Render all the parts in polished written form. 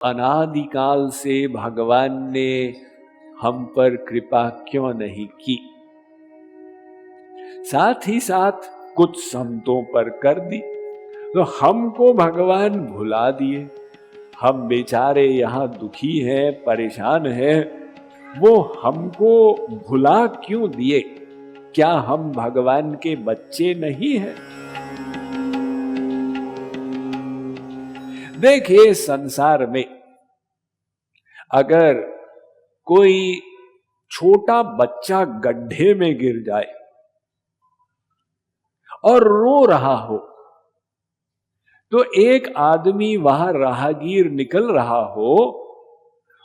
अनादिकाल से भगवान ने हम पर कृपा क्यों नहीं की। साथ ही साथ कुछ संतों पर कर दी, तो हमको भगवान भुला दिए। हम बेचारे यहाँ दुखी हैं, परेशान हैं, वो हमको भुला क्यों दिए? क्या हम भगवान के बच्चे नहीं हैं? देखिए, संसार में अगर कोई छोटा बच्चा गड्ढे में गिर जाए और रो रहा हो, तो एक आदमी वहां राहगीर निकल रहा हो,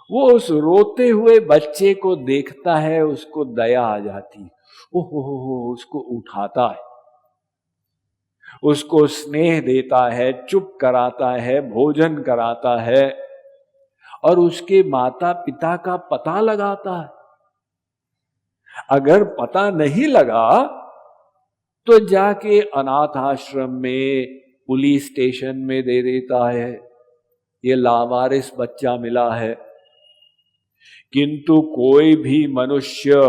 वो उस रोते हुए बच्चे को देखता है, उसको दया आ जाती है, ओहो, उसको उठाता है, उसको स्नेह देता है, चुप कराता है, भोजन कराता है और उसके माता पिता का पता लगाता है। अगर पता नहीं लगा तो जाके अनाथ आश्रम में, पुलिस स्टेशन में दे देता है, ये लावारिस बच्चा मिला है। किंतु कोई भी मनुष्य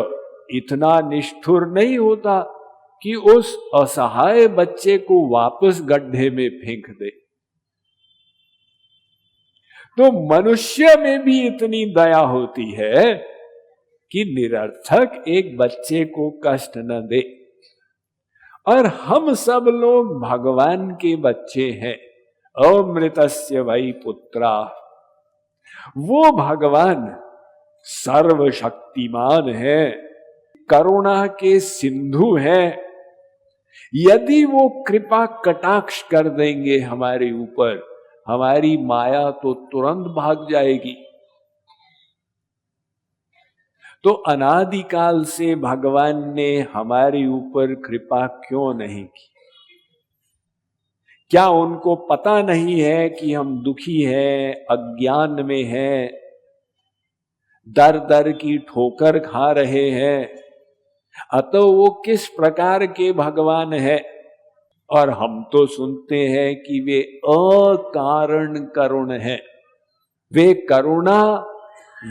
इतना निष्ठुर नहीं होता कि उस असहाय बच्चे को वापस गड्ढे में फेंक दे। तो मनुष्य में भी इतनी दया होती है कि निरर्थक एक बच्चे को कष्ट न दे। और हम सब लोग भगवान के बच्चे हैं। अमृतस्य वै पुत्रा, वो भगवान सर्वशक्तिमान है, करुणा के सिंधु है। यदि वो कृपा कटाक्ष कर देंगे हमारे ऊपर, हमारी माया तो तुरंत भाग जाएगी। तो अनादिकाल से भगवान ने हमारे ऊपर कृपा क्यों नहीं की? क्या उनको पता नहीं है कि हम दुखी हैं, अज्ञान में हैं, दर दर की ठोकर खा रहे हैं? अतः वो किस प्रकार के भगवान है? और हम तो सुनते हैं कि वे अकारण करुण है, वे करुणा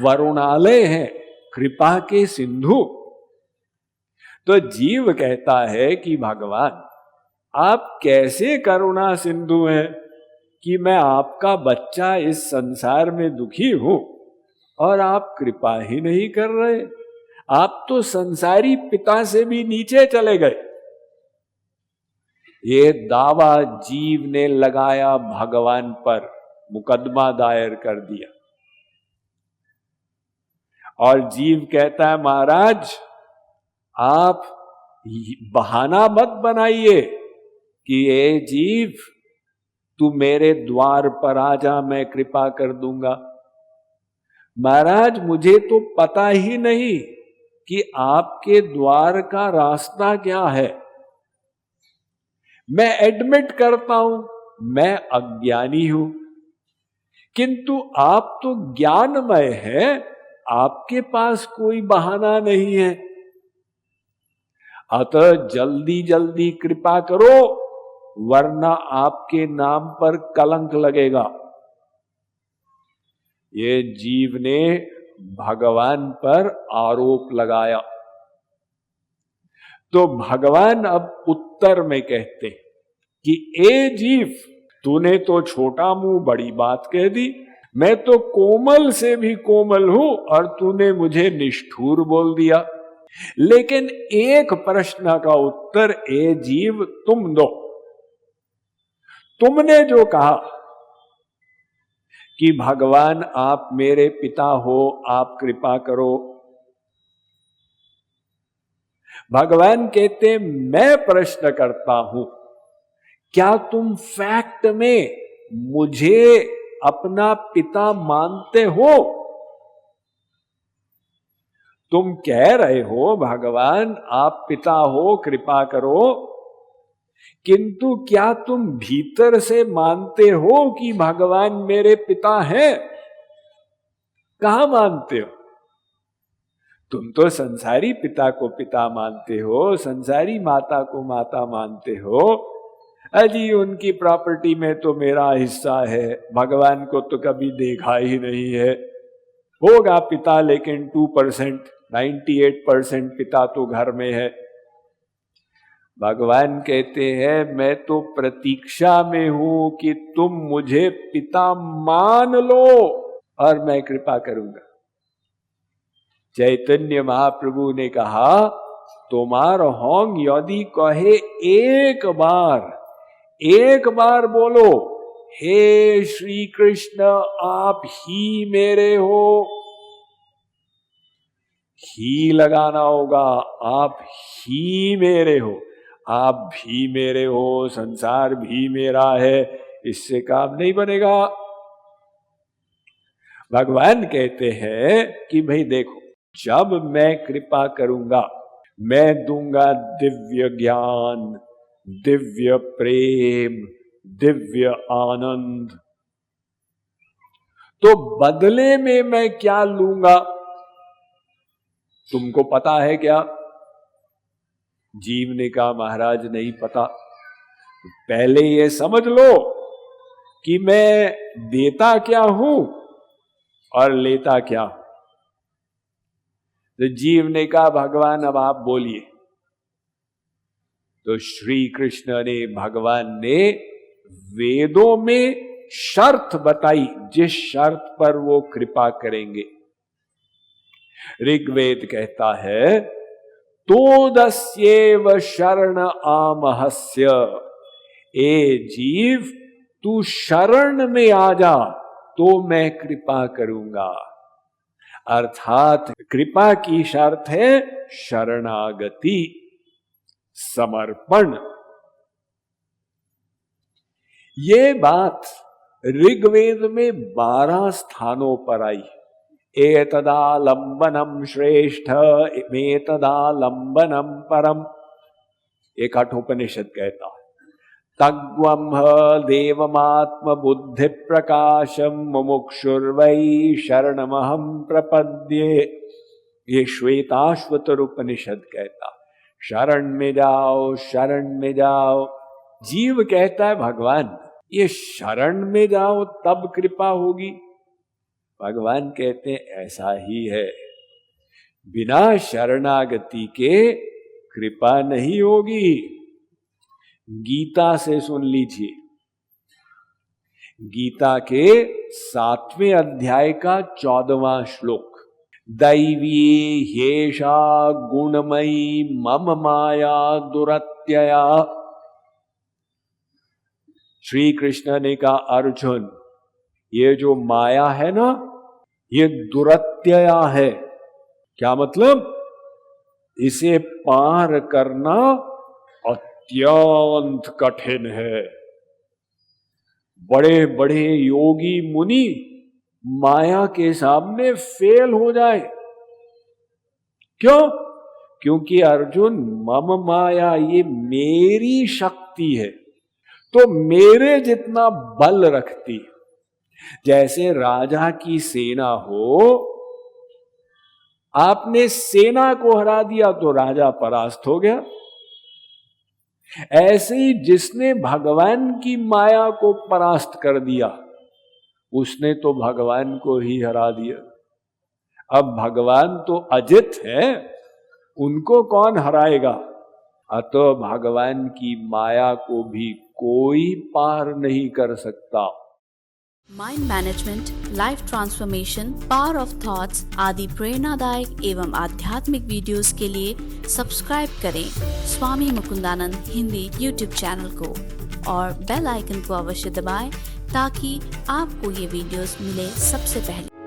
वरुणालय है, कृपा के सिंधु। तो जीव कहता है कि भगवान आप कैसे करुणा सिंधु हैं कि मैं आपका बच्चा इस संसार में दुखी हूं और आप कृपा ही नहीं कर रहे। आप तो संसारी पिता से भी नीचे चले गए। ये दावा जीव ने लगाया, भगवान पर मुकदमा दायर कर दिया। और जीव कहता है महाराज आप बहाना मत बनाइए कि ये जीव तू मेरे द्वार पर आ जा, मैं कृपा कर दूंगा। महाराज मुझे तो पता ही नहीं कि आपके द्वार का रास्ता क्या है। मैं एडमिट करता हूं मैं अज्ञानी हूं, किंतु आप तो ज्ञानमय हैं, आपके पास कोई बहाना नहीं है। अतः जल्दी जल्दी कृपा करो, वरना आपके नाम पर कलंक लगेगा। ये जीव ने भगवान पर आरोप लगाया। तो भगवान अब उत्तर में कहते कि ए जीव, तूने तो छोटा मुंह बड़ी बात कह दी, मैं तो कोमल से भी कोमल हूं और तूने मुझे निष्ठुर बोल दिया। लेकिन एक प्रश्न का उत्तर ए जीव तुम दो। तुमने जो कहा कि भगवान आप मेरे पिता हो, आप कृपा करो, भगवान कहते मैं प्रश्न करता हूं, क्या तुम फैक्ट में मुझे अपना पिता मानते हो? तुम कह रहे हो भगवान आप पिता हो, कृपा करो, किंतु क्या तुम भीतर से मानते हो कि भगवान मेरे पिता हैं? कहां मानते हो? तुम तो संसारी पिता को पिता मानते हो, संसारी माता को माता मानते हो, अजी उनकी प्रॉपर्टी में तो मेरा हिस्सा है, भगवान को तो कभी देखा ही नहीं है। होगा पिता लेकिन 2%, 98% पिता तो घर में है। भगवान कहते हैं मैं तो प्रतीक्षा में हूं कि तुम मुझे पिता मान लो और मैं कृपा करूंगा। चैतन्य महाप्रभु ने कहा तुम्हार होंग यदि कहे एक बार बोलो हे श्री कृष्ण आप ही मेरे हो, ही लगाना होगा, आप ही मेरे हो, आप भी मेरे हो, संसार भी मेरा है, इससे काम नहीं बनेगा। भगवान कहते हैं कि भाई देखो जब मैं कृपा करूंगा मैं दूंगा दिव्य ज्ञान, दिव्य प्रेम, दिव्य आनंद। तो बदले में मैं क्या लूंगा तुमको पता है क्या? जीव ने कहा महाराज नहीं पता। पहले ये समझ लो कि मैं देता क्या हूं और लेता क्या हूं। तो जीव ने कहा भगवान अब आप बोलिए। तो श्री कृष्ण ने, भगवान ने वेदों में शर्त बताई जिस शर्त पर वो कृपा करेंगे। ऋग्वेद कहता है तोदस्येव शरण आमहस्य, ए जीव तू शरण में आ जा तो मैं कृपा करूंगा। अर्थात कृपा की शर्त है शरणागति, समर्पण। ये बात ऋग्वेद में 12 स्थानों पर आई। एतदालंबनम श्रेष्ठ मेतदालंबनम परम, एक कठोपनिषद कहता है तग्वम देवमात्म बुद्धि प्रकाशम मुमुक्षुर्वै शरणमहं प्रपद्ये। ये श्वेताश्वतर उपनिषद कहता शरण में जाओ, शरण में जाओ। जीव कहता है भगवान ये शरण में जाओ तब कृपा होगी। भगवान कहते हैं ऐसा ही है, बिना शरणागति के कृपा नहीं होगी। गीता से सुन लीजिए, गीता के 7वें अध्याय का 14वां श्लोक, दैवी ह्येषा गुणमयी मम माया दुरत्यया। श्री कृष्ण ने कहा अर्जुन ये जो माया है ना ये दुरत्यया है। क्या मतलब? इसे पार करना अत्यंत कठिन है। बड़े बड़े योगी मुनि माया के सामने फेल हो जाए। क्यों? क्योंकि अर्जुन मम माया ये मेरी शक्ति है तो मेरे जितना बल रखती। जैसे राजा की सेना हो, आपने सेना को हरा दिया तो राजा परास्त हो गया। ऐसे ही जिसने भगवान की माया को परास्त कर दिया उसने तो भगवान को ही हरा दिया। अब भगवान तो अजित है, उनको कौन हराएगा? अतः भगवान की माया को भी कोई पार नहीं कर सकता। Mind management, life transformation, power of thoughts आदि प्रेरणादायक एवं आध्यात्मिक वीडियोस के लिए सब्सक्राइब करें स्वामी मुकुंदानंद हिंदी यूट्यूब चैनल को और बेल आइकन को अवश्य दबाएं ताकि आपको ये वीडियोस मिले सबसे पहले।